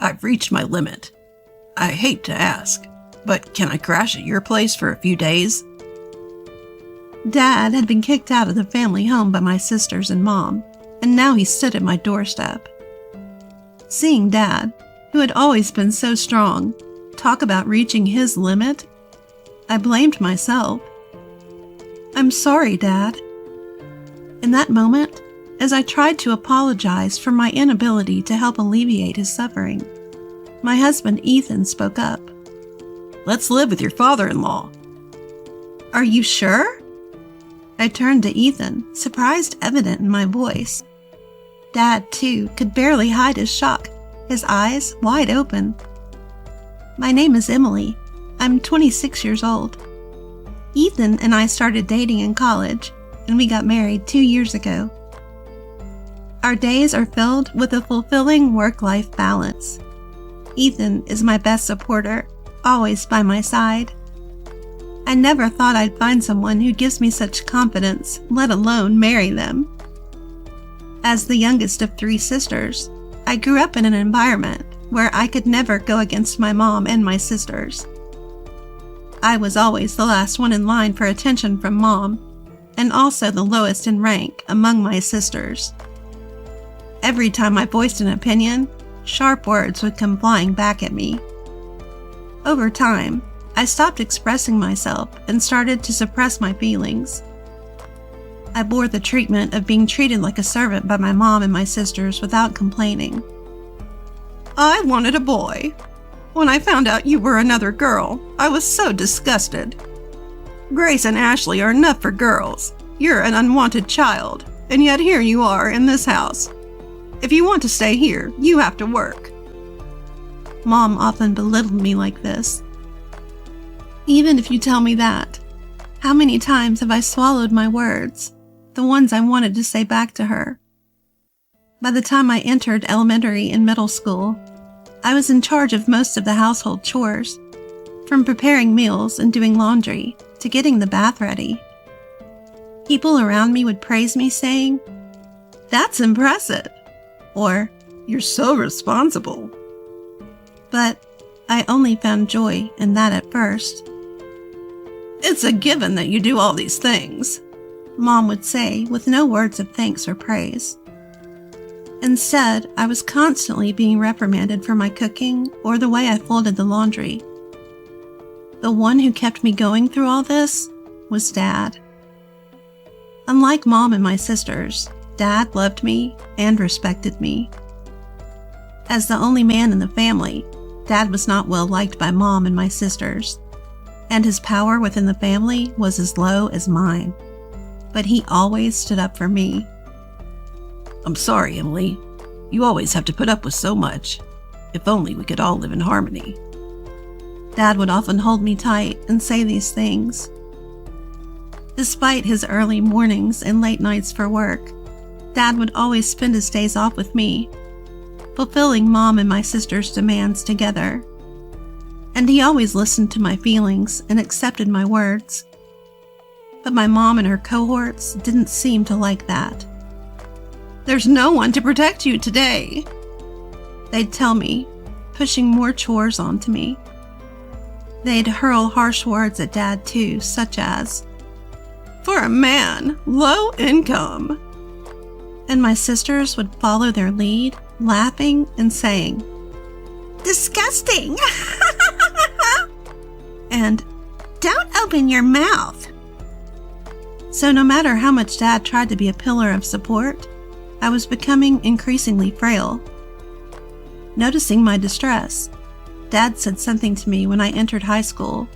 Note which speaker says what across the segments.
Speaker 1: I've reached my limit. I hate to ask, but can I crash at your place for a few days?
Speaker 2: Dad had been kicked out of the family home by my sisters and Mom, and now he stood at my doorstep. Seeing Dad, who had always been so strong, talk about reaching his limit, I blamed myself. "I'm sorry, Dad." In that moment, as I tried to apologize for my inability to help alleviate his suffering, my husband Ethan spoke up.
Speaker 1: "Let's live with your father-in-law."
Speaker 2: "Are you sure?" I turned to Ethan, surprise evident in my voice. Dad, too, could barely hide his shock, his eyes wide open. "My name is Emily. I'm 26 years old. Ethan and I started dating in college, and we got married 2 years ago. Our days are filled with a fulfilling work-life balance. Ethan is my best supporter, always by my side. I never thought I'd find someone who gives me such confidence, let alone marry them. As the youngest of 3 sisters, I grew up in an environment where I could never go against my mom and my sisters. I was always the last one in line for attention from Mom, and also the lowest in rank among my sisters. Every time I voiced an opinion, sharp words would come flying back at me. Over time, I stopped expressing myself and started to suppress my feelings. I bore the treatment of being treated like a servant by my mom and my sisters without complaining. "I wanted a boy. When I found out you were another girl, I was so disgusted. Grace and Ashley are enough for girls. You're an unwanted child, and yet here you are in this house. If you want to stay here, you have to work." Mom often belittled me like this. Even if you tell me that, how many times have I swallowed my words, the ones I wanted to say back to her? By the time I entered elementary and middle school, I was in charge of most of the household chores, from preparing meals and doing laundry to getting the bath ready. People around me would praise me, saying, "That's impressive," or "You're so responsible." But I only found joy in that at first. "It's a given that you do all these things," Mom would say with no words of thanks or praise. Instead, I was constantly being reprimanded for my cooking or the way I folded the laundry. The one who kept me going through all this was Dad. Unlike Mom and my sisters, Dad loved me and respected me. As the only man in the family, Dad was not well liked by Mom and my sisters, and his power within the family was as low as mine. But he always stood up for me. "I'm sorry, Emily. You always have to put up with so much. If only we could all live in harmony." Dad would often hold me tight and say these things. Despite his early mornings and late nights for work, Dad would always spend his days off with me, fulfilling Mom and my sister's demands together. And he always listened to my feelings and accepted my words. But my mom and her cohorts didn't seem to like that. "There's no one to protect you today," they'd tell me, pushing more chores onto me. They'd hurl harsh words at Dad too, such as, "For a man, low income." And my sisters would follow their lead, laughing and saying, "Disgusting!" and "Don't open your mouth." So no matter how much Dad tried to be a pillar of support, I was becoming increasingly frail. Noticing my distress, Dad said something to me when I entered high school.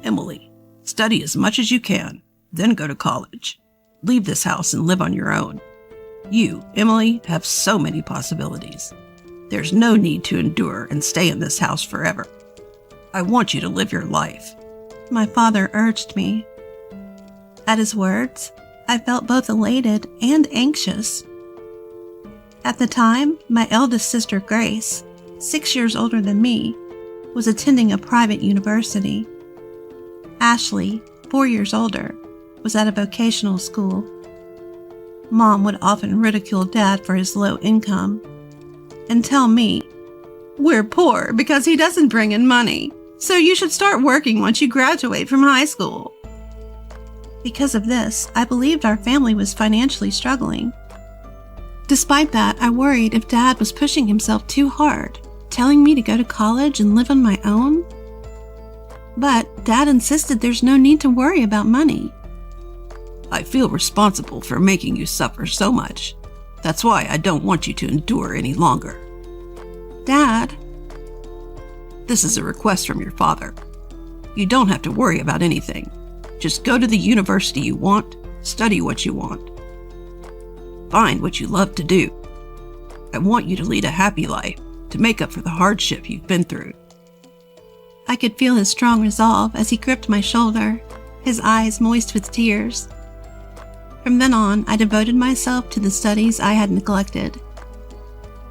Speaker 2: "Emily, study as much as you can, then go to college. Leave this house and live on your own. You, Emily, have so many possibilities. There's no need to endure and stay in this house forever. I want you to live your life," my father urged me. At his words, I felt both elated and anxious. At the time, my eldest sister Grace, 6 years older than me, was attending a private university. Ashley, 4 years older, was at a vocational school. Mom would often ridicule Dad for his low income and tell me, We're poor because he doesn't bring in money, so you should start working once you graduate from high school. Because of this, I believed our family was financially struggling. Despite that, I worried if Dad was pushing himself too hard, telling me to go to college and live on my own. But Dad insisted there's no need to worry about money.
Speaker 1: I feel responsible for making you suffer so much. That's why I don't want you to endure any longer.
Speaker 2: Dad,
Speaker 1: this is a request from your father. You don't have to worry about anything. Just go to the university you want, study what you want. Find what you love to do. I want you to lead a happy life to make up for the hardship you've been through.
Speaker 2: I could feel his strong resolve as he gripped my shoulder, his eyes moist with tears. From then on, I devoted myself to the studies I had neglected.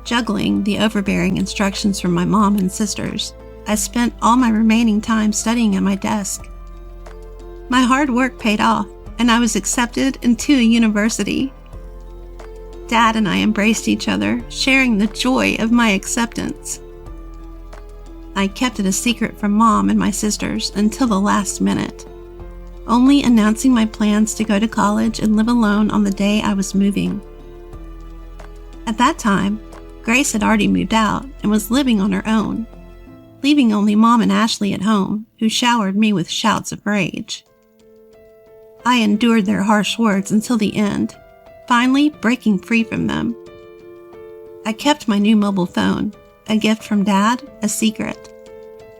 Speaker 2: Juggling the overbearing instructions from my mom and sisters, I spent all my remaining time studying at my desk. My hard work paid off, and I was accepted into a university. Dad and I embraced each other, sharing the joy of my acceptance. I kept it a secret from Mom and my sisters until the last minute, only announcing my plans to go to college and live alone on the day I was moving. At that time, Grace had already moved out and was living on her own, leaving only Mom and Ashley at home, who showered me with shouts of rage. I endured their harsh words until the end, finally breaking free from them. I kept my new mobile phone, a gift from Dad, a secret,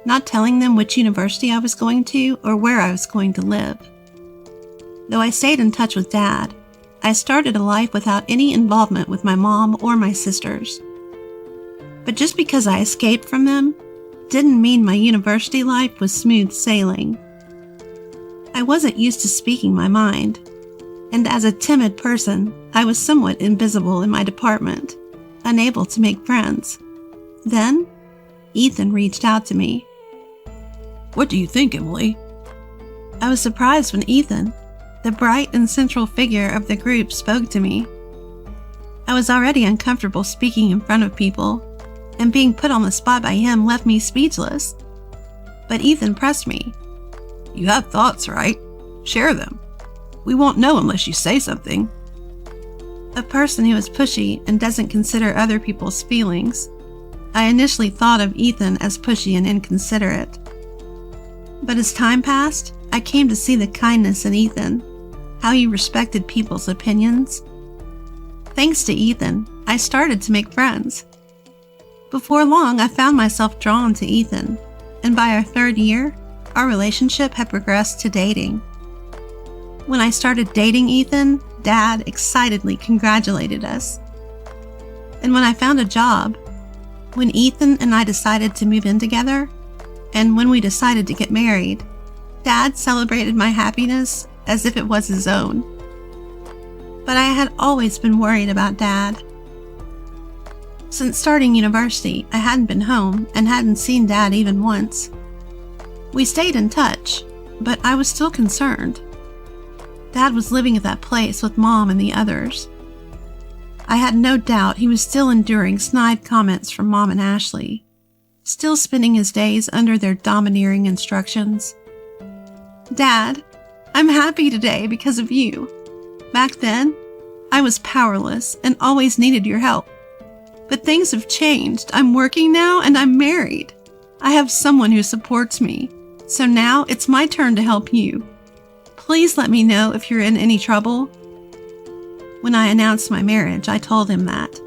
Speaker 2: not telling them which university I was going to or where I was going to live. Though I stayed in touch with Dad, I started a life without any involvement with my mom or my sisters. But just because I escaped from them didn't mean my university life was smooth sailing. I wasn't used to speaking my mind, and as a timid person, I was somewhat invisible in my department, unable to make friends. Then, Ethan reached out to me.
Speaker 1: What do you think, Emily?
Speaker 2: I was surprised when Ethan, the bright and central figure of the group, spoke to me. I was already uncomfortable speaking in front of people, and being put on the spot by him left me speechless. But Ethan pressed me.
Speaker 1: You have thoughts, right? Share them. We won't know unless you say something.
Speaker 2: A person who is pushy and doesn't consider other people's feelings. I initially thought of Ethan as pushy and inconsiderate. But as time passed, I came to see the kindness in Ethan, how he respected people's opinions. Thanks to Ethan, I started to make friends. Before long, I found myself drawn to Ethan, and by our third year, our relationship had progressed to dating. When I started dating Ethan, Dad excitedly congratulated us. And when I found a job, when Ethan and I decided to move in together, and when we decided to get married, Dad celebrated my happiness as if it was his own. But I had always been worried about Dad. Since starting university, I hadn't been home and hadn't seen Dad even once. We stayed in touch, but I was still concerned. Dad was living at that place with Mom and the others. I had no doubt he was still enduring snide comments from Mom and Ashley, still spending his days under their domineering instructions. Dad, I'm happy today because of you. Back then, I was powerless and always needed your help. But things have changed. I'm working now and I'm married. I have someone who supports me. So now it's my turn to help you. Please let me know if you're in any trouble. When I announced my marriage, I told him that.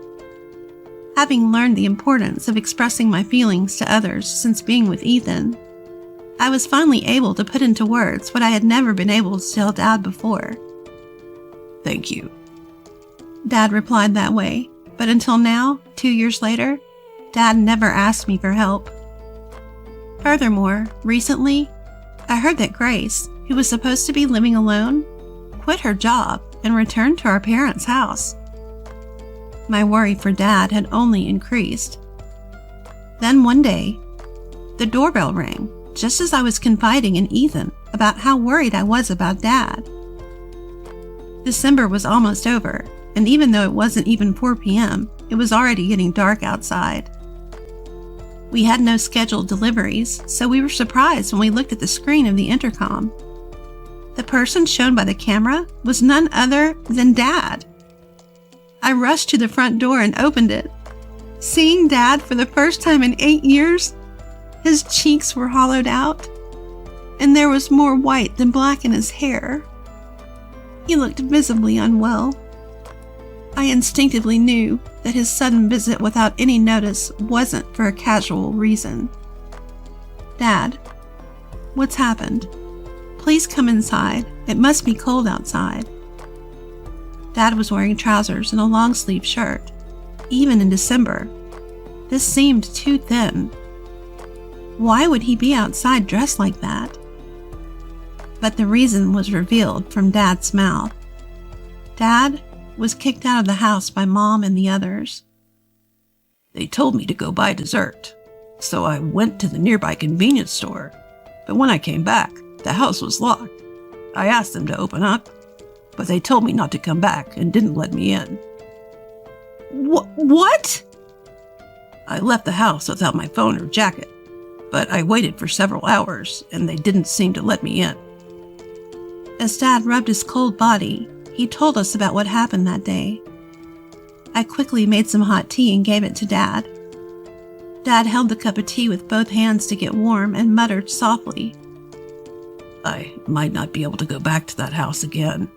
Speaker 2: Having learned the importance of expressing my feelings to others since being with Ethan, I was finally able to put into words what I had never been able to tell Dad before.
Speaker 1: Thank you.
Speaker 2: Dad replied that way, but until now, 2 years later, Dad never asked me for help. Furthermore, recently, I heard that Grace, who was supposed to be living alone, quit her job and returned to our parents' house. My worry for Dad had only increased. Then one day, the doorbell rang just as I was confiding in Ethan about how worried I was about Dad. December was almost over, and even though it wasn't even 4 p.m., it was already getting dark outside. We had no scheduled deliveries, so we were surprised when we looked at the screen of the intercom. The person shown by the camera was none other than Dad. I rushed to the front door and opened it. Seeing Dad for the first time in 8 years, his cheeks were hollowed out, and there was more white than black in his hair. He looked visibly unwell. I instinctively knew that his sudden visit without any notice wasn't for a casual reason. "Dad, what's happened? Please come inside. It must be cold outside." Dad was wearing trousers and a long-sleeve shirt, even in December. This seemed too thin. Why would he be outside dressed like that? But the reason was revealed from Dad's mouth. Dad was kicked out of the house by Mom and the others.
Speaker 1: "They told me to go buy dessert, so I went to the nearby convenience store. But when I came back, the house was locked. I asked them to open up, but they told me not to come back and didn't let me in."
Speaker 2: What?
Speaker 1: "I left the house without my phone or jacket, but I waited for several hours and they didn't seem to let me in."
Speaker 2: As Dad rubbed his cold body, he told us about what happened that day. I quickly made some hot tea and gave it to Dad. Dad held the cup of tea with both hands to get warm and muttered softly,
Speaker 1: "I might not be able to go back to that house again."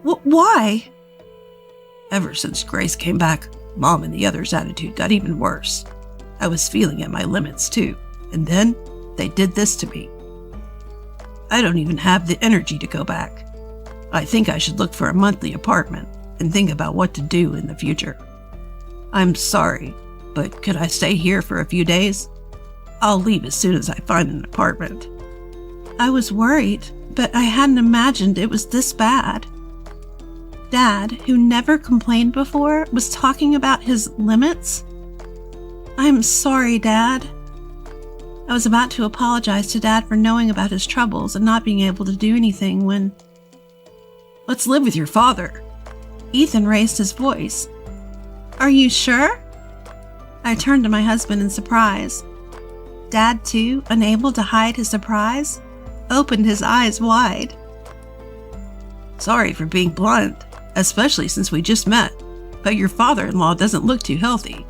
Speaker 2: Why?
Speaker 1: "Ever since Grace came back, Mom and the others' attitude got even worse. I was feeling at my limits too, and then they did this to me. I don't even have the energy to go back. I think I should look for a monthly apartment and think about what to do in the future. I'm sorry, but could I stay here for a few days? I'll leave as soon as I find an apartment."
Speaker 2: I was worried, but I hadn't imagined it was this bad. Dad, who never complained before, was talking about his limits? "I'm sorry, Dad." I was about to apologize to Dad for knowing about his troubles and not being able to do anything when
Speaker 1: "Let's live with your father."
Speaker 2: Ethan raised his voice. "Are you sure?" I turned to my husband in surprise. Dad, too, unable to hide his surprise, opened his eyes wide.
Speaker 1: "Sorry for being blunt, especially since we just met, but your father-in-law doesn't look too healthy.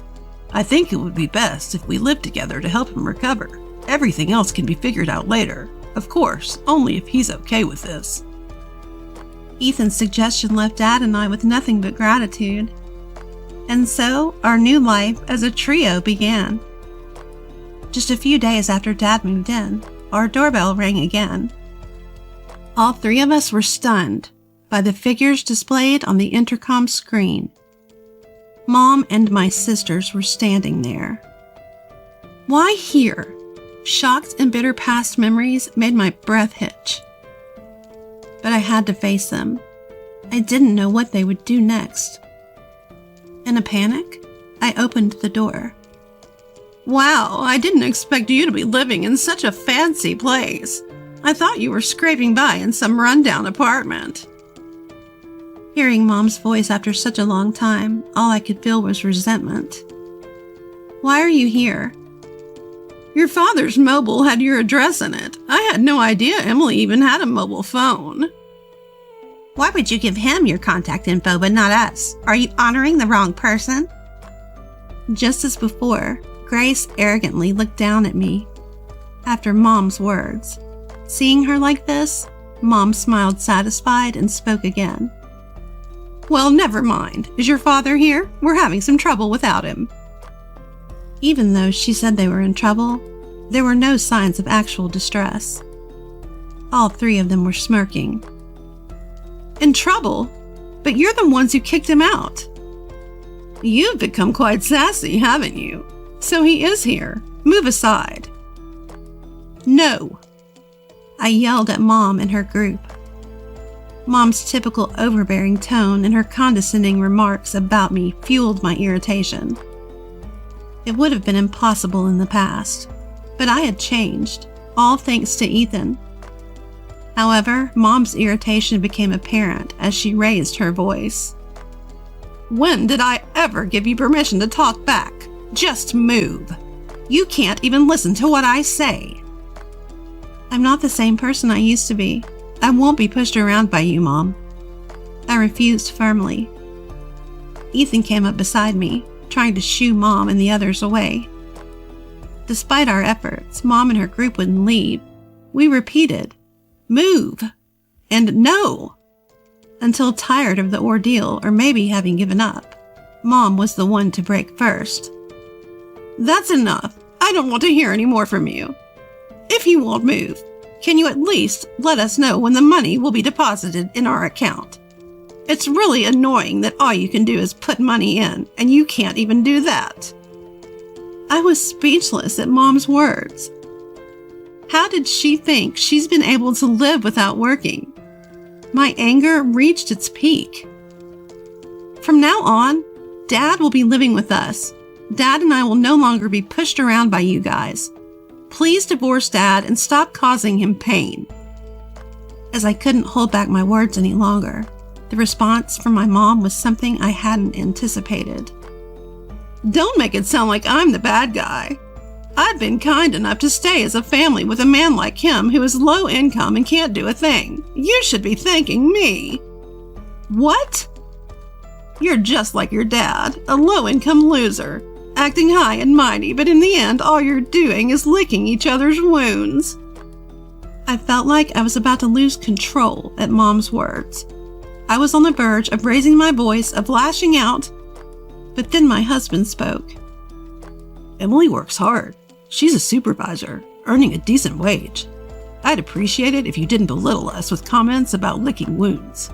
Speaker 1: I think it would be best if we lived together to help him recover. Everything else can be figured out later, of course, only if he's okay with this."
Speaker 2: Ethan's suggestion left Dad and I with nothing but gratitude. And so, our new life as a trio began. Just a few days after Dad moved in, our doorbell rang again. All three of us were stunned by the figures displayed on the intercom screen. Mom and my sisters were standing there. Why here? Shocked and bitter past memories made my breath hitch. But I had to face them. I didn't know what they would do next. In a panic, I opened the door. "Wow, I didn't expect you to be living in such a fancy place. I thought you were scraping by in some rundown apartment." Hearing Mom's voice after such a long time, all I could feel was resentment. "Why are you here?" "Your father's mobile had your address in it. I had no idea Emily even had a mobile phone." "Why would you give him your contact info but not us? Are you honoring the wrong person?" Just as before, Grace arrogantly looked down at me. After Mom's words, seeing her like this, Mom smiled satisfied and spoke again. "Well, never mind. Is your father here? We're having some trouble without him." Even though she said they were in trouble, there were no signs of actual distress. All three of them were smirking. "In trouble? But you're the ones who kicked him out." "You've become quite sassy, haven't you? So he is here. Move aside." "No!" I yelled at Mom and her group. Mom's typical overbearing tone and her condescending remarks about me fueled my irritation. It would have been impossible in the past, but I had changed, all thanks to Ethan. However, Mom's irritation became apparent as she raised her voice. "When did I ever give you permission to talk back? Just move."
Speaker 1: You can't even listen to what I say.
Speaker 2: I'm not the same person I used to be. I won't be pushed around by you, Mom. I refused firmly. Ethan came up beside me, trying to shoo Mom and the others away. Despite our efforts, Mom and her group wouldn't leave. We repeated, "Move," and "No," until tired of the ordeal or maybe having given up. Mom was the one to break first.
Speaker 1: "That's enough. I don't want to hear any more from you. If you won't move, can you at least let us know when the money will be deposited in our account? It's really annoying that all you can do is put money in, and you can't even do that." I was speechless at Mom's words. How did she think she's been able to live without working? My anger reached its peak. From now on, Dad will be living with us. Dad and I will no longer be pushed around by you guys. Please divorce Dad and stop causing him pain. As I couldn't hold back my words any longer, the response from my mom was something I hadn't anticipated. "Don't make it sound like I'm the bad guy. I've been kind enough to stay as a family with a man like him who is low income and can't do a thing. You should be thanking me." "What? You're just like your dad, a low-income loser, acting high and mighty, but in the end, all you're doing is licking each other's wounds." I felt like I was about to lose control at Mom's words. I was on the verge of raising my voice, of lashing out, but then my husband spoke. "Emily works hard. She's a supervisor, earning a decent wage. I'd appreciate it if you didn't belittle us with comments about licking wounds."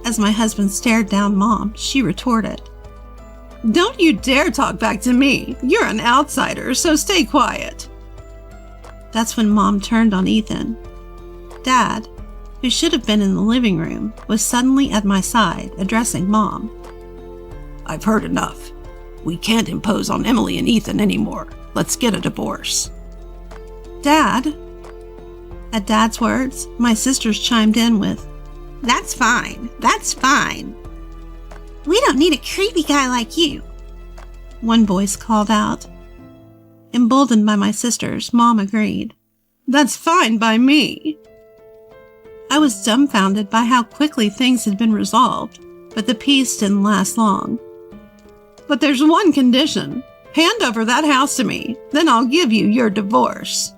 Speaker 2: As my husband stared down Mom, she retorted,
Speaker 1: "Don't you dare talk back to me. You're an outsider, so stay quiet."
Speaker 2: That's when Mom turned on Ethan. Dad, who should have been in the living room, was suddenly at my side, addressing Mom.
Speaker 1: "I've heard enough. We can't impose on Emily and Ethan anymore. Let's get a divorce."
Speaker 2: "Dad?" At Dad's words, my sisters chimed in with, "That's fine. That's fine. We don't need a creepy guy like you," one voice called out. Emboldened by my sisters, Mom agreed.
Speaker 1: "That's fine by me."
Speaker 2: I was dumbfounded by how quickly things had been resolved, but the peace didn't last long.
Speaker 1: "But there's one condition. Hand over that house to me, then I'll give you your divorce."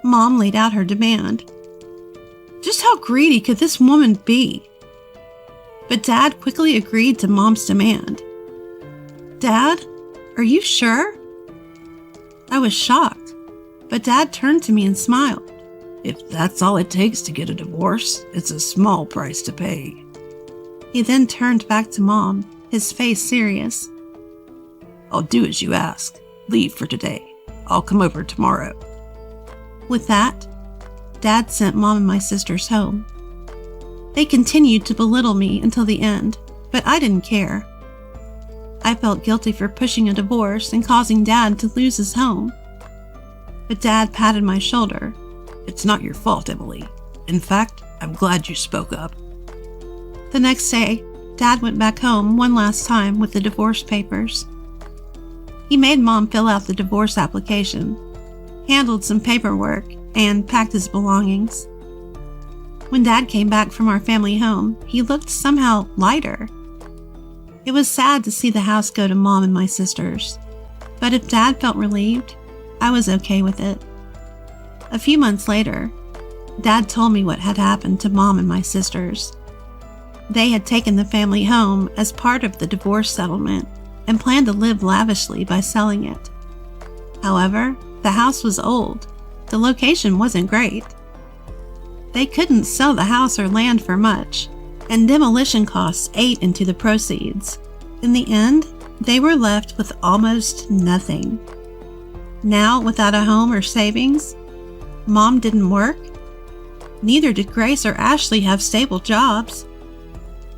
Speaker 2: Mom laid out her demand. Just how greedy could this woman be? But Dad quickly agreed to Mom's demand. "Dad, are you sure?" I was shocked, but Dad turned to me and smiled.
Speaker 1: "If that's all it takes to get a divorce, it's a small price to pay."
Speaker 2: He then turned back to Mom, his face serious.
Speaker 1: "I'll do as you ask. Leave for today. I'll come over tomorrow."
Speaker 2: With that, Dad sent Mom and my sisters home. They continued to belittle me until the end, but I didn't care. I felt guilty for pushing a divorce and causing Dad to lose his home. But Dad patted my shoulder.
Speaker 1: "It's not your fault, Emily. In fact, I'm glad you spoke up."
Speaker 2: The next day, Dad went back home one last time with the divorce papers. He made Mom fill out the divorce application, handled some paperwork, and packed his belongings. When Dad came back from our family home, he looked somehow lighter. It was sad to see the house go to Mom and my sisters, but if Dad felt relieved, I was okay with it. A few months later, Dad told me what had happened to Mom and my sisters. They had taken the family home as part of the divorce settlement and planned to live lavishly by selling it. However, the house was old. The location wasn't great. They couldn't sell the house or land for much, and demolition costs ate into the proceeds. In the end, they were left with almost nothing. Now, without a home or savings, Mom didn't work. Neither did Grace or Ashley have stable jobs.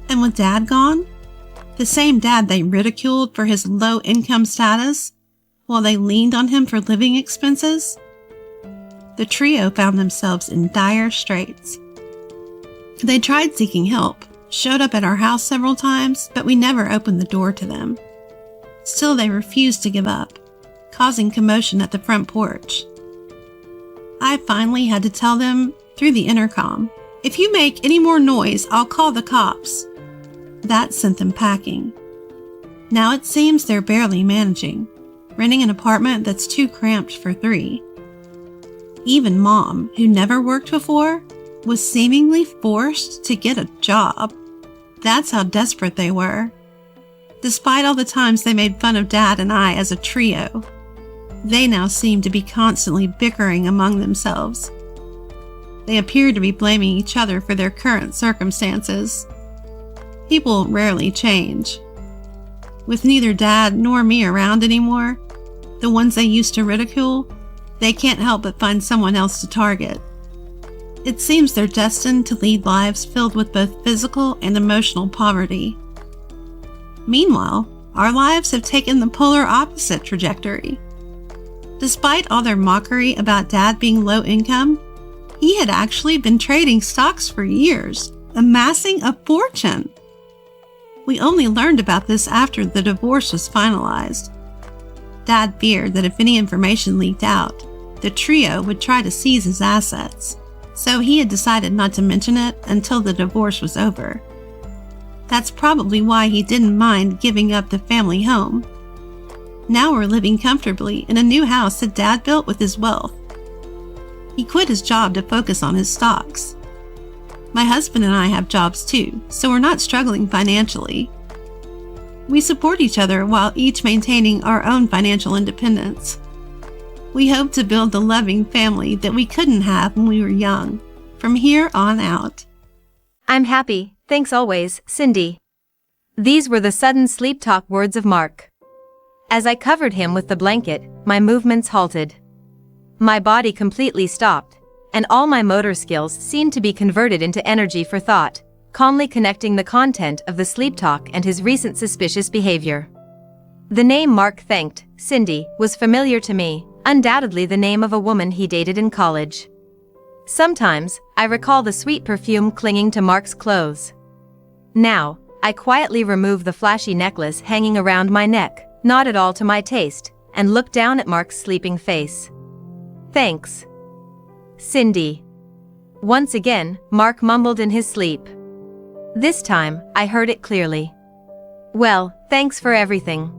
Speaker 2: And with Dad gone, the same Dad they ridiculed for his low income status, while they leaned on him for living expenses, the trio found themselves in dire straits. They tried seeking help, showed up at our house several times, but we never opened the door to them. Still, they refused to give up. causing commotion at the front porch. I finally had to tell them through the intercom, "If you make any more noise, I'll call the cops." That sent them packing. Now it seems they're barely managing, renting an apartment that's too cramped for 3. Even Mom, who never worked before, was seemingly forced to get a job. That's how desperate they were. Despite all the times they made fun of Dad and I as a trio, they now seem to be constantly bickering among themselves. They appear to be blaming each other for their current circumstances. People rarely change. With neither Dad nor me around anymore, the ones they used to ridicule, they can't help but find someone else to target. It seems they're destined to lead lives filled with both physical and emotional poverty. Meanwhile, our lives have taken the polar opposite trajectory. Despite all their mockery about Dad being low income, he had actually been trading stocks for years, amassing a fortune. We only learned about this after the divorce was finalized. Dad feared that if any information leaked out, the trio would try to seize his assets, so he had decided not to mention it until the divorce was over. That's probably why he didn't mind giving up the family home. Now we're living comfortably in a new house that Dad built with his wealth. He quit his job to focus on his stocks. My husband and I have jobs too, so we're not struggling financially. We support each other while each maintaining our own financial independence. We hope to build the loving family that we couldn't have when we were young, from here on out.
Speaker 3: I'm happy, thanks always, Cindy. These were the sudden sleep talk words of Mark. As I covered him with the blanket, my movements halted. My body completely stopped, and all my motor skills seemed to be converted into energy for thought, calmly connecting the content of the sleep talk and his recent suspicious behavior. The name Mark thanked, Cindy, was familiar to me, undoubtedly the name of a woman he dated in college. Sometimes, I recall the sweet perfume clinging to Mark's clothes. Now, I quietly remove the flashy necklace hanging around my neck, not at all to my taste, and look down at Mark's sleeping face. Thanks, Cindy. Once again, Mark mumbled in his sleep. This time, I heard it clearly. Well, thanks for everything,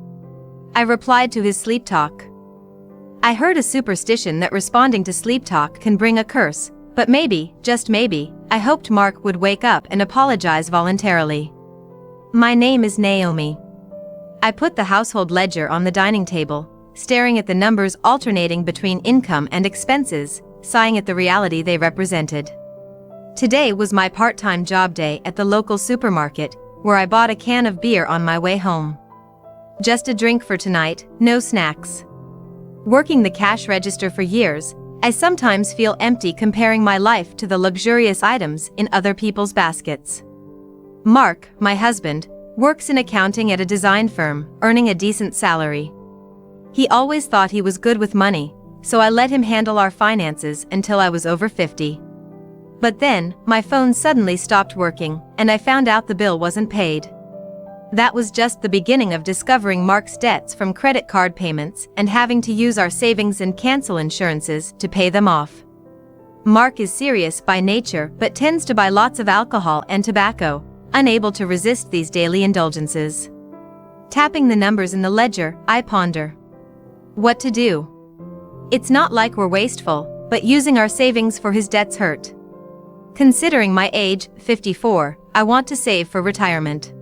Speaker 3: I replied to his sleep talk. I heard a superstition that responding to sleep talk can bring a curse, but maybe, just maybe, I hoped Mark would wake up and apologize voluntarily. My name is Naomi. I put the household ledger on the dining table, staring at the numbers alternating between income and expenses, sighing at the reality they represented. Today was my part-time job day at the local supermarket, where I bought a can of beer on my way home. Just a drink for tonight, no snacks. Working the cash register for years, I sometimes feel empty comparing my life to the luxurious items in other people's baskets. Mark, my husband, works in accounting at a design firm, earning a decent salary. He always thought he was good with money, so I let him handle our finances until I was over 50. But then, my phone suddenly stopped working, and I found out the bill wasn't paid. That was just the beginning of discovering Mark's debts from credit card payments and having to use our savings and cancel insurances to pay them off. Mark is serious by nature but tends to buy lots of alcohol and tobacco, unable to resist these daily indulgences. Tapping the numbers in the ledger, I ponder. What to do? It's not like we're wasteful, but using our savings for his debts hurt. Considering my age, 54, I want to save for retirement.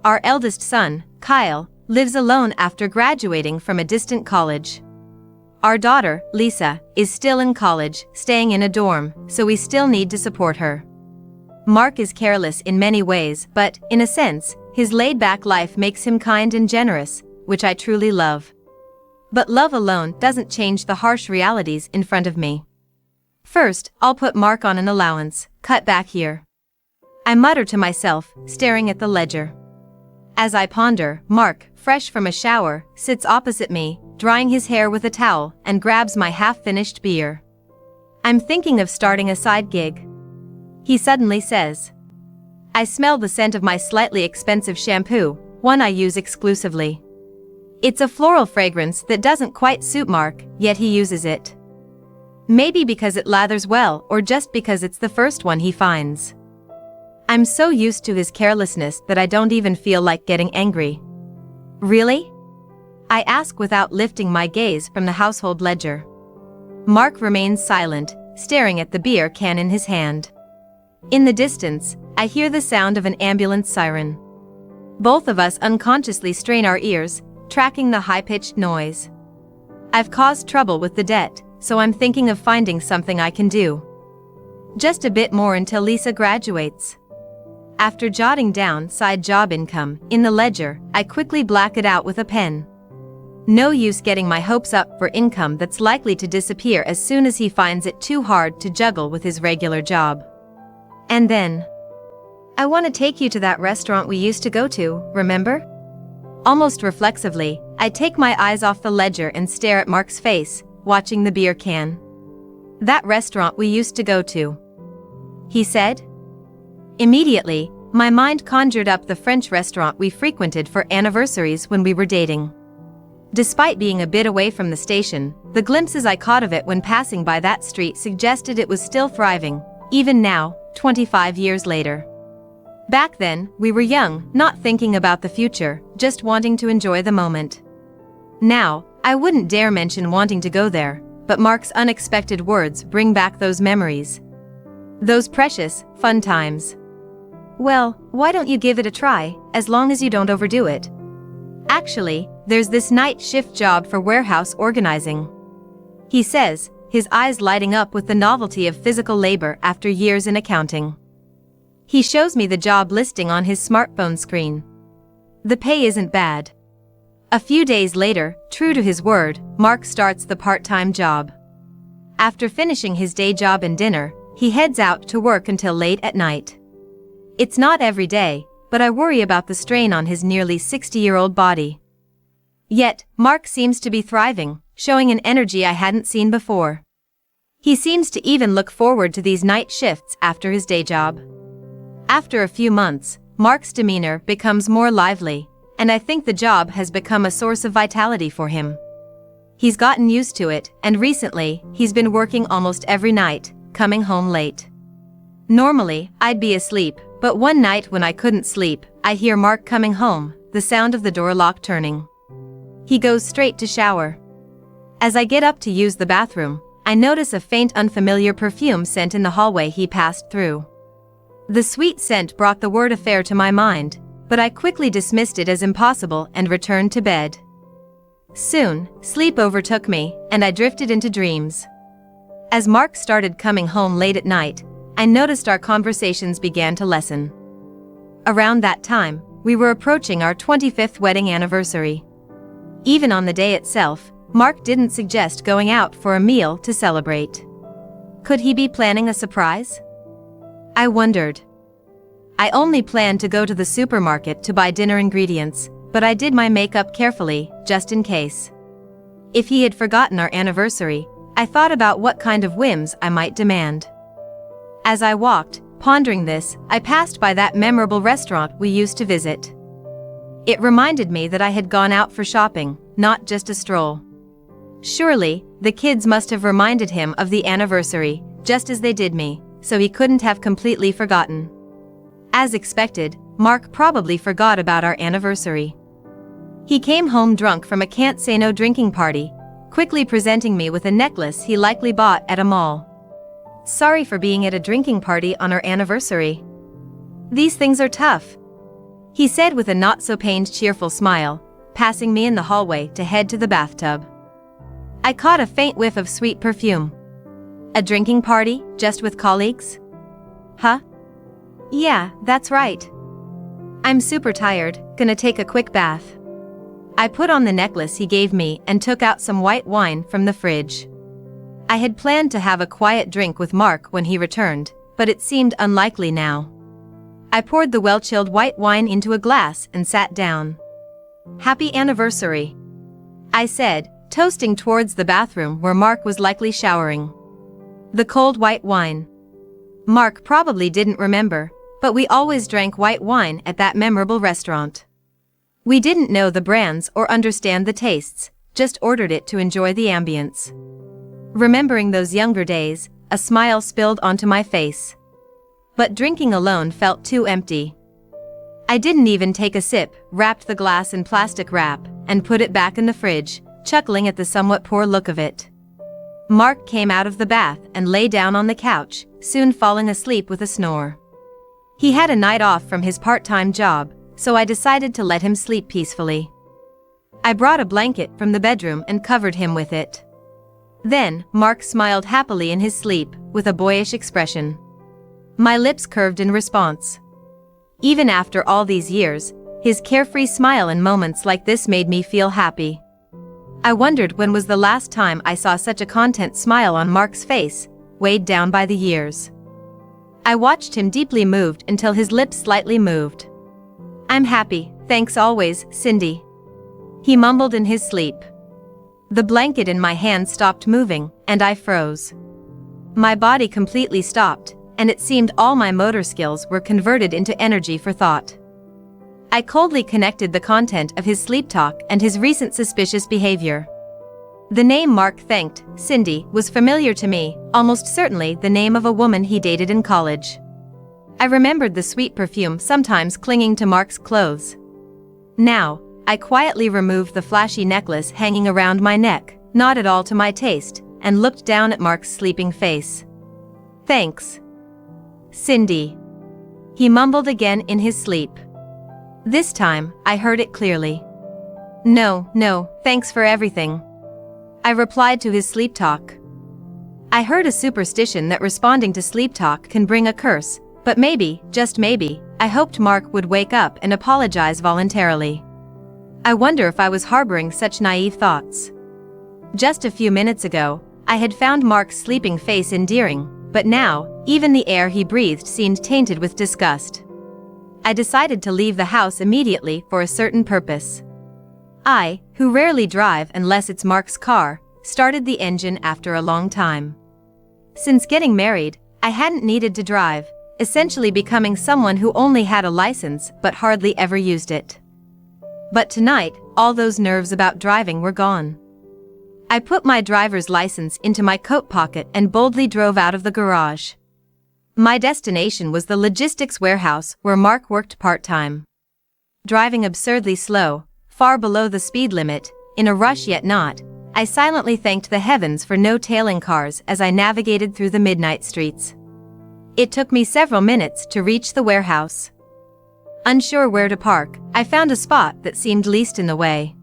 Speaker 3: Our eldest son, Kyle, lives alone after graduating from a distant college. Our daughter, Lisa, is still in college, staying in a dorm, so we still need to support her. Mark is careless in many ways, but, in a sense, his laid-back life makes him kind and generous, which I truly love. But love alone doesn't change the harsh realities in front of me. First, I'll put Mark on an allowance, cut back here. I mutter to myself, staring at the ledger. As I ponder, Mark, fresh from a shower, sits opposite me, drying his hair with a towel, and grabs my half-finished beer. I'm thinking of starting a side gig, he suddenly says. I smell the scent of my slightly expensive shampoo, one I use exclusively. It's a floral fragrance that doesn't quite suit Mark, yet he uses it. Maybe because it lathers well, or just because it's the first one he finds. I'm so used to his carelessness that I don't even feel like getting angry. Really? I ask without lifting my gaze from the household ledger. Mark remains silent, staring at the beer can in his hand. In the distance, I hear the sound of an ambulance siren. Both of us unconsciously strain our ears, tracking the high-pitched noise. I've caused trouble with the debt, so I'm thinking of finding something I can do. Just a bit more until Lisa graduates. After jotting down side job income in the ledger, I quickly black it out with a pen. No use getting my hopes up for income that's likely to disappear as soon as he finds it too hard to juggle with his regular job. And then, I want to take you to that restaurant we used to go to, remember? Almost reflexively, I take my eyes off the ledger and stare at Mark's face, watching the beer can. That restaurant we used to go to, he said. Immediately, my mind conjured up the French restaurant we frequented for anniversaries when we were dating. Despite being a bit away from the station, the glimpses I caught of it when passing by that street suggested it was still thriving, even now, 25 years later. Back then, we were young, not thinking about the future, just wanting to enjoy the moment. Now, I wouldn't dare mention wanting to go there, but Mark's unexpected words bring back those memories. Those precious, fun times. Well, why don't you give it a try, as long as you don't overdo it? Actually, there's this night shift job for warehouse organizing, he says, his eyes lighting up with the novelty of physical labor after years in accounting. He shows me the job listing on his smartphone screen. The pay isn't bad. A few days later, true to his word, Mark starts the part-time job. After finishing his day job and dinner, he heads out to work until late at night. It's not every day, but I worry about the strain on his nearly 60-year-old body. Yet, Mark seems to be thriving, showing an energy I hadn't seen before. He seems to even look forward to these night shifts after his day job. After a few months, Mark's demeanor becomes more lively, and I think the job has become a source of vitality for him. He's gotten used to it, and recently, he's been working almost every night, coming home late. Normally, I'd be asleep, but one night when I couldn't sleep, I hear Mark coming home, the sound of the door lock turning. He goes straight to shower. As I get up to use the bathroom, I notice a faint unfamiliar perfume scent in the hallway he passed through. The sweet scent brought the word affair to my mind, but I quickly dismissed it as impossible and returned to bed. Soon, sleep overtook me, and I drifted into dreams. As Mark started coming home late at night, I noticed our conversations began to lessen. Around that time, we were approaching our 25th wedding anniversary. Even on the day itself, Mark didn't suggest going out for a meal to celebrate. Could he be planning a surprise? I wondered. I only planned to go to the supermarket to buy dinner ingredients, but I did my makeup carefully, just in case. If he had forgotten our anniversary, I thought about what kind of whims I might demand. As I walked, pondering this, I passed by that memorable restaurant we used to visit. It reminded me that I had gone out for shopping, not just a stroll. Surely, the kids must have reminded him of the anniversary, just as they did me, so he couldn't have completely forgotten. As expected, Mark probably forgot about our anniversary. He came home drunk from a can't-say-no drinking party, quickly presenting me with a necklace he likely bought at a mall. Sorry for being at a drinking party on our anniversary. These things are tough, he said with a not-so-pained cheerful smile, passing me in the hallway to head to the bathtub. I caught a faint whiff of sweet perfume. A drinking party, just with colleagues? Huh? Yeah, that's right. I'm super tired, gonna take a quick bath. I put on the necklace he gave me and took out some white wine from the fridge. I had planned to have a quiet drink with Mark when he returned, but it seemed unlikely now. I poured the well-chilled white wine into a glass and sat down. Happy anniversary, I said, toasting towards the bathroom where Mark was likely showering. The cold white wine. Mark probably didn't remember, but we always drank white wine at that memorable restaurant. We didn't know the brands or understand the tastes, just ordered it to enjoy the ambience. Remembering those younger days, a smile spilled onto my face. But drinking alone felt too empty. I didn't even take a sip, wrapped the glass in plastic wrap, and put it back in the fridge, chuckling at the somewhat poor look of it. Mark came out of the bath and lay down on the couch, soon falling asleep with a snore. He had a night off from his part-time job, so I decided to let him sleep peacefully. I brought a blanket from the bedroom and covered him with it. Then, Mark smiled happily in his sleep, with a boyish expression. My lips curved in response. Even after all these years, his carefree smile in moments like this made me feel happy. I wondered when was the last time I saw such a content smile on Mark's face, weighed down by the years. I watched him deeply moved until his lips slightly moved. "I'm happy, thanks always, Cindy," he mumbled in his sleep. The blanket in my hand stopped moving, and I froze. My body completely stopped, and it seemed all my motor skills were converted into energy for thought. I coldly connected the content of his sleep talk and his recent suspicious behavior. The name Mark thanked, Cindy, was familiar to me, almost certainly the name of a woman he dated in college. I remembered the sweet perfume sometimes clinging to Mark's clothes. Now, I quietly removed the flashy necklace hanging around my neck, not at all to my taste, and looked down at Mark's sleeping face. "Thanks, Cindy," he mumbled again in his sleep. This time, I heard it clearly. No, thanks for everything," I replied to his sleep talk. I heard a superstition that responding to sleep talk can bring a curse, but maybe, just maybe, I hoped Mark would wake up and apologize voluntarily. I wonder if I was harboring such naive thoughts. Just a few minutes ago, I had found Mark's sleeping face endearing, but now, even the air he breathed seemed tainted with disgust. I decided to leave the house immediately for a certain purpose. I, who rarely drive unless it's Mark's car, started the engine after a long time. Since getting married, I hadn't needed to drive, essentially becoming someone who only had a license but hardly ever used it. But tonight, all those nerves about driving were gone. I put my driver's license into my coat pocket and boldly drove out of the garage. My destination was the logistics warehouse where Mark worked part-time. Driving absurdly slow, far below the speed limit, in a rush yet not, I silently thanked the heavens for no tailing cars as I navigated through the midnight streets. It took me several minutes to reach the warehouse. Unsure where to park, I found a spot that seemed least in the way.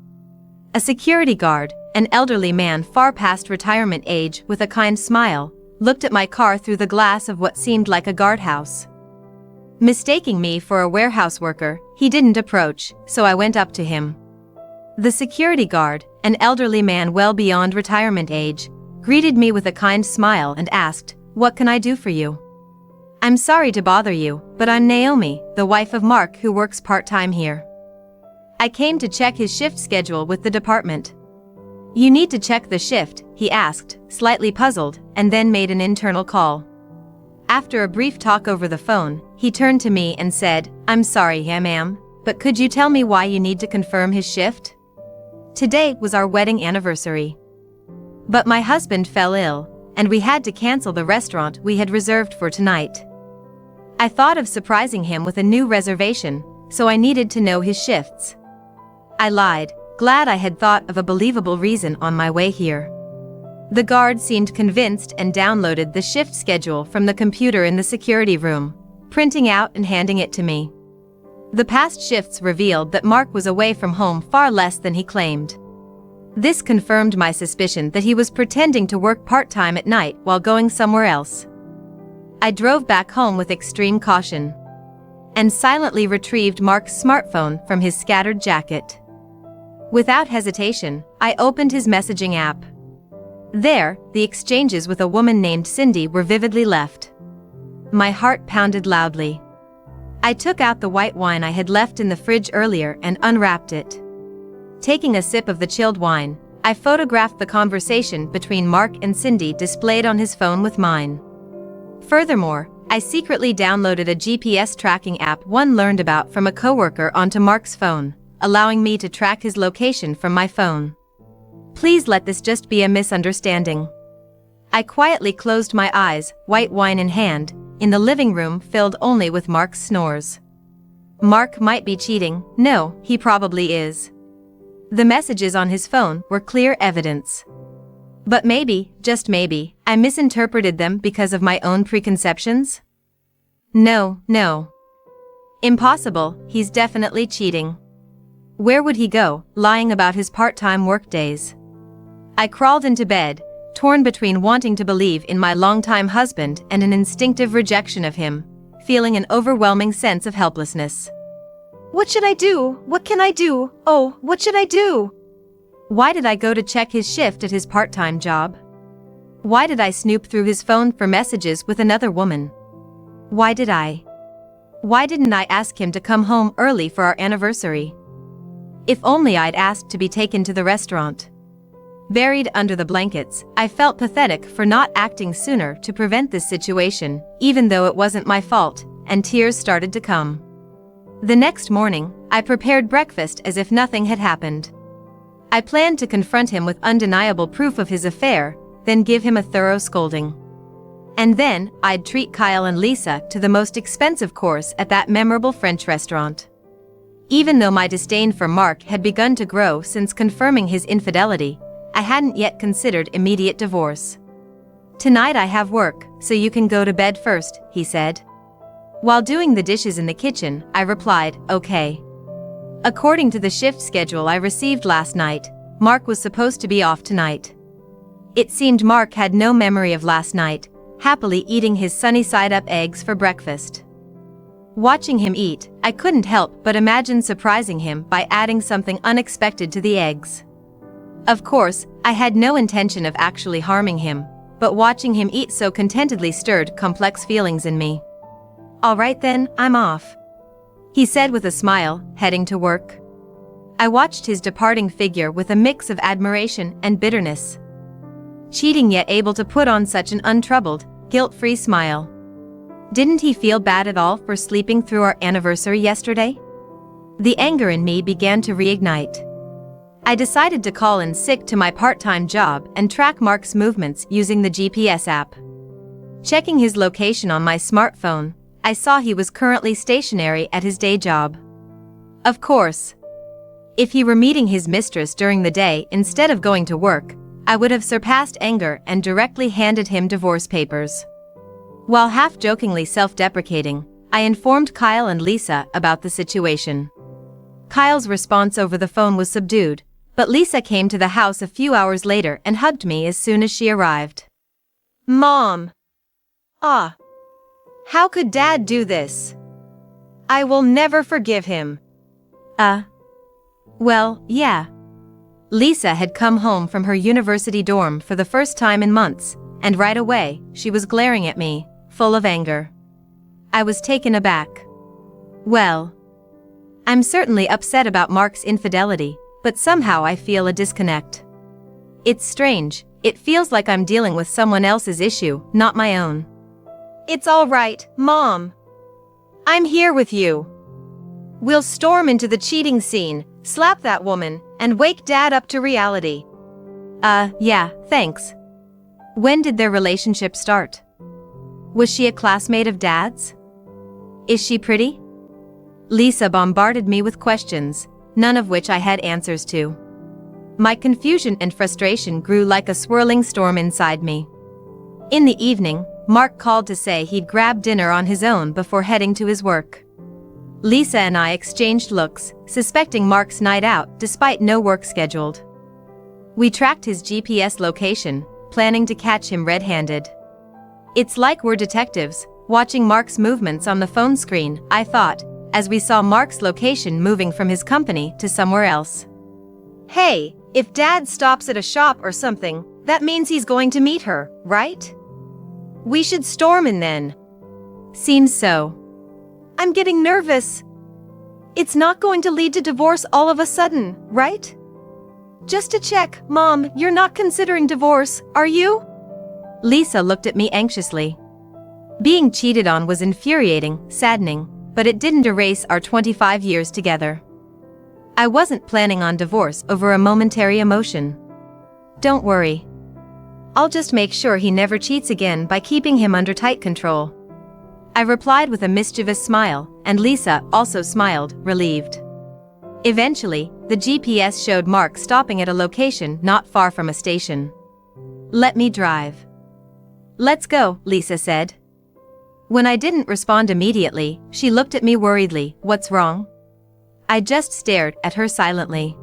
Speaker 3: A security guard, an elderly man far past retirement age with a kind smile, looked at my car through the glass of what seemed like a guardhouse. Mistaking me for a warehouse worker, he didn't approach, so I went up to him. The security guard, an elderly man well beyond retirement age, greeted me with a kind smile and asked, "What can I do for you?" "I'm sorry to bother you, but I'm Naomi, the wife of Mark who works part-time here. I came to check his shift schedule with the department." "You need to check the shift," he asked, slightly puzzled, and then made an internal call. After a brief talk over the phone, he turned to me and said, "I'm sorry, ma'am, but could you tell me why you need to confirm his shift?" Today was our wedding anniversary. But my husband fell ill, and we had to cancel the restaurant we had reserved for tonight. I thought of surprising him with a new reservation, so I needed to know his shifts. I lied, glad I had thought of a believable reason on my way here. The guard seemed convinced and downloaded the shift schedule from the computer in the security room, printing out and handing it to me. The past shifts revealed that Mark was away from home far less than he claimed. This confirmed my suspicion that he was pretending to work part-time at night while going somewhere else. I drove back home with extreme caution and silently retrieved Mark's smartphone from his scattered jacket. Without hesitation, I opened his messaging app. There, the exchanges with a woman named Cindy were vividly left. My heart pounded loudly. I took out the white wine I had left in the fridge earlier and unwrapped it. Taking a sip of the chilled wine, I photographed the conversation between Mark and Cindy displayed on his phone with mine. Furthermore, I secretly downloaded a GPS tracking app one learned about from a coworker onto Mark's phone, allowing me to track his location from my phone. Please let this just be a misunderstanding. I quietly closed my eyes, white wine in hand, in the living room filled only with Mark's snores. Mark might be cheating. No, he probably is. The messages on his phone were clear evidence. But maybe, just maybe, I misinterpreted them because of my own preconceptions? No. Impossible, he's definitely cheating. Where would he go, lying about his part-time workdays? I crawled into bed, torn between wanting to believe in my longtime husband and an instinctive rejection of him, feeling an overwhelming sense of helplessness. What should I do? What can I do? Oh, what should I do? Why did I go to check his shift at his part-time job? Why did I snoop through his phone for messages with another woman? Why didn't I ask him to come home early for our anniversary? If only I'd asked to be taken to the restaurant. Buried under the blankets, I felt pathetic for not acting sooner to prevent this situation, even though it wasn't my fault, and tears started to come. The next morning, I prepared breakfast as if nothing had happened. I planned to confront him with undeniable proof of his affair, then give him a thorough scolding. And then, I'd treat Kyle and Lisa to the most expensive course at that memorable French restaurant. Even though my disdain for Mark had begun to grow since confirming his infidelity, I hadn't yet considered immediate divorce. Tonight I have work, so you can go to bed first, he said. While doing the dishes in the kitchen, I replied, okay. According to the shift schedule I received last night, Mark was supposed to be off tonight. It seemed Mark had no memory of last night, happily eating his sunny-side-up eggs for breakfast. Watching him eat, I couldn't help but imagine surprising him by adding something unexpected to the eggs. Of course, I had no intention of actually harming him, but watching him eat so contentedly stirred complex feelings in me. All right then, I'm off, he said with a smile, heading to work. I watched his departing figure with a mix of admiration and bitterness. Cheating yet able to put on such an untroubled, guilt-free smile. Didn't he feel bad at all for sleeping through our anniversary yesterday? The anger in me began to reignite. I decided to call in sick to my part-time job and track Mark's movements using the GPS app. Checking his location on my smartphone, I saw he was currently stationary at his day job. Of course. If he were meeting his mistress during the day instead of going to work, I would have surpassed anger and directly handed him divorce papers. While half-jokingly self-deprecating, I informed Kyle and Lisa about the situation. Kyle's response over the phone was subdued, but Lisa came to the house a few hours later and hugged me as soon as she arrived. Mom! How could Dad do this? I will never forgive him. Well, yeah. Lisa had come home from her university dorm for the first time in months, and right away, she was glaring at me, full of anger. I was taken aback. Well, I'm certainly upset about Mark's infidelity, but somehow I feel a disconnect. It's strange, it feels like I'm dealing with someone else's issue, not my own. It's all right, Mom. I'm here with you. We'll storm into the cheating scene, slap that woman, and wake Dad up to reality. Yeah, thanks. When did their relationship start? Was she a classmate of Dad's? Is she pretty? Lisa bombarded me with questions, none of which I had answers to. My confusion and frustration grew like a swirling storm inside me. In the evening, Mark called to say he'd grab dinner on his own before heading to his work. Lisa and I exchanged looks, suspecting Mark's night out despite no work scheduled. We tracked his GPS location, planning to catch him red-handed. It's like we're detectives, watching Mark's movements on the phone screen, I thought, as we saw Mark's location moving from his company to somewhere else. Hey, if Dad stops at a shop or something, that means he's going to meet her, right? We should storm in then. Seems so. I'm getting nervous. It's not going to lead to divorce all of a sudden, right? Just to check, Mom, you're not considering divorce, are you? Lisa looked at me anxiously. Being cheated on was infuriating, saddening, but it didn't erase our 25 years together. I wasn't planning on divorce over a momentary emotion. Don't worry. I'll just make sure he never cheats again by keeping him under tight control. I replied with a mischievous smile, and Lisa also smiled, relieved. Eventually, the GPS showed Mark stopping at a location not far from a station. Let me drive. Let's go, Lisa said. When I didn't respond immediately, she looked at me worriedly. What's wrong? I just stared at her silently.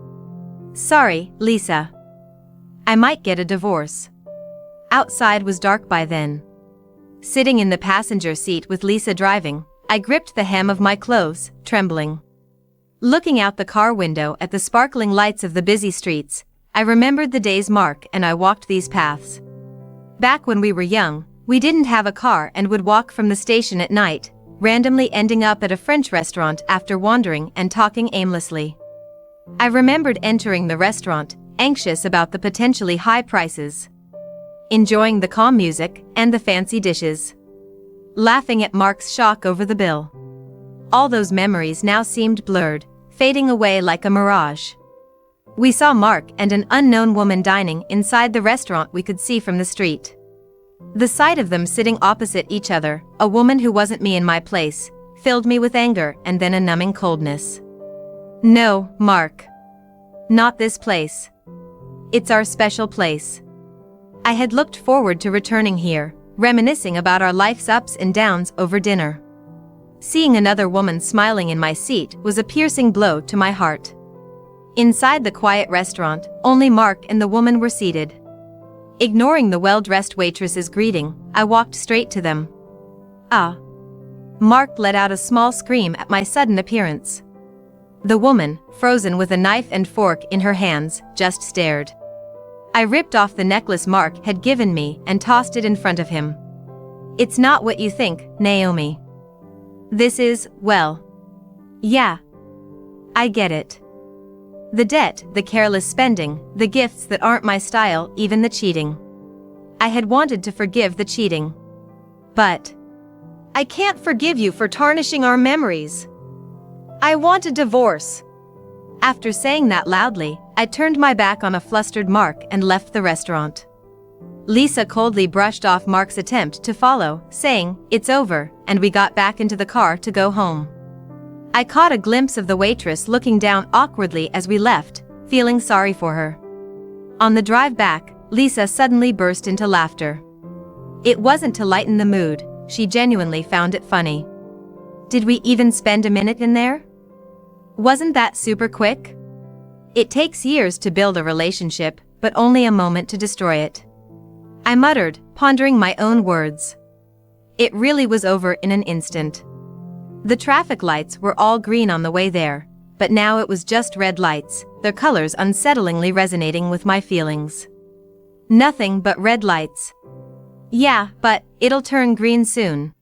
Speaker 3: Sorry, Lisa. I might get a divorce. Outside was dark by then. Sitting in the passenger seat with Lisa driving, I gripped the hem of my clothes, trembling. Looking out the car window at the sparkling lights of the busy streets, I remembered the days Mark and I walked these paths. Back when we were young, we didn't have a car and would walk from the station at night, randomly ending up at a French restaurant after wandering and talking aimlessly. I remembered entering the restaurant, anxious about the potentially high prices, enjoying the calm music and the fancy dishes, laughing at Mark's shock over the bill. All those memories now seemed blurred, fading away like a mirage. We saw Mark and an unknown woman dining inside the restaurant we could see from the street. The sight of them sitting opposite each other, a woman who wasn't me in my place, filled me with anger and then a numbing coldness. No, Mark. Not this place. It's our special place. I had looked forward to returning here, reminiscing about our life's ups and downs over dinner. Seeing another woman smiling in my seat was a piercing blow to my heart. Inside the quiet restaurant, only Mark and the woman were seated. Ignoring the well-dressed waitress's greeting, I walked straight to them. Ah. Mark let out a small scream at my sudden appearance. The woman, frozen with a knife and fork in her hands, just stared. I ripped off the necklace Mark had given me and tossed it in front of him. It's not what you think, Naomi. This is, well. Yeah. I get it. The debt, the careless spending, the gifts that aren't my style, even the cheating. I had wanted to forgive the cheating. But I can't forgive you for tarnishing our memories. I want a divorce. After saying that loudly, I turned my back on a flustered Mark and left the restaurant. Lisa coldly brushed off Mark's attempt to follow, saying, "It's over," and we got back into the car to go home. I caught a glimpse of the waitress looking down awkwardly as we left, feeling sorry for her. On the drive back, Lisa suddenly burst into laughter. It wasn't to lighten the mood, she genuinely found it funny. Did we even spend a minute in there? Wasn't that super quick? It takes years to build a relationship, but only a moment to destroy it. I muttered, pondering my own words. It really was over in an instant. The traffic lights were all green on the way there, but now it was just red lights, their colors unsettlingly resonating with my feelings. Nothing but red lights. Yeah, but it'll turn green soon,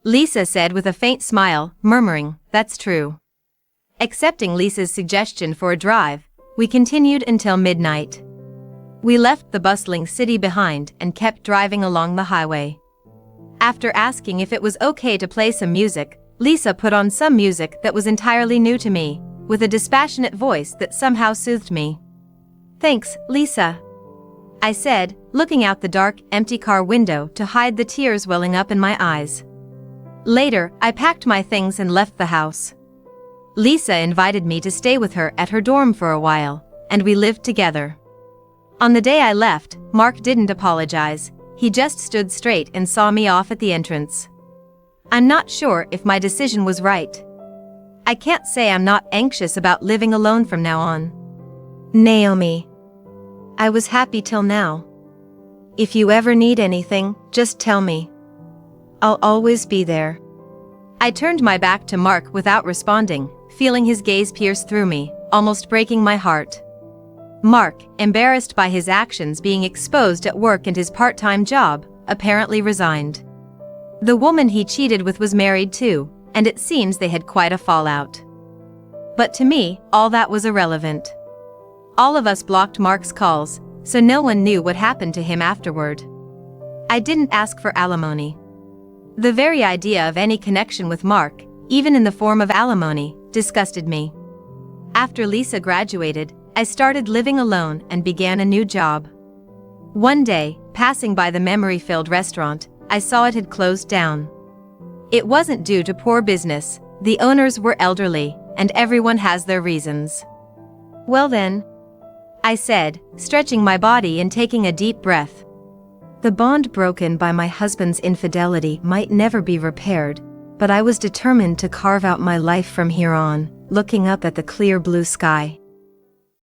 Speaker 3: Lisa said with a faint smile, murmuring, "That's true." Accepting Lisa's suggestion for a drive, we continued until midnight. We left the bustling city behind and kept driving along the highway. After asking if it was okay to play some music, Lisa put on some music that was entirely new to me, with a dispassionate voice that somehow soothed me. "Thanks, Lisa," I said, looking out the dark, empty car window to hide the tears welling up in my eyes. Later, I packed my things and left the house. Lisa invited me to stay with her at her dorm for a while, and we lived together. On the day I left, Mark didn't apologize, he just stood straight and saw me off at the entrance. I'm not sure if my decision was right. I can't say I'm not anxious about living alone from now on. Naomi. I was happy till now. If you ever need anything, just tell me. I'll always be there. I turned my back to Mark without responding, feeling his gaze pierce through me, almost breaking my heart. Mark, embarrassed by his actions being exposed at work and his part-time job, apparently resigned. The woman he cheated with was married too, and it seems they had quite a fallout. But to me, all that was irrelevant. All of us blocked Mark's calls, so no one knew what happened to him afterward. I didn't ask for alimony. The very idea of any connection with Mark, even in the form of alimony, disgusted me. After Lisa graduated, I started living alone and began a new job. One day, passing by the memory-filled restaurant, I saw it had closed down. It wasn't due to poor business, the owners were elderly, and everyone has their reasons. Well then, I said, stretching my body and taking a deep breath. The bond broken by my husband's infidelity might never be repaired, but I was determined to carve out my life from here on, looking up at the clear blue sky.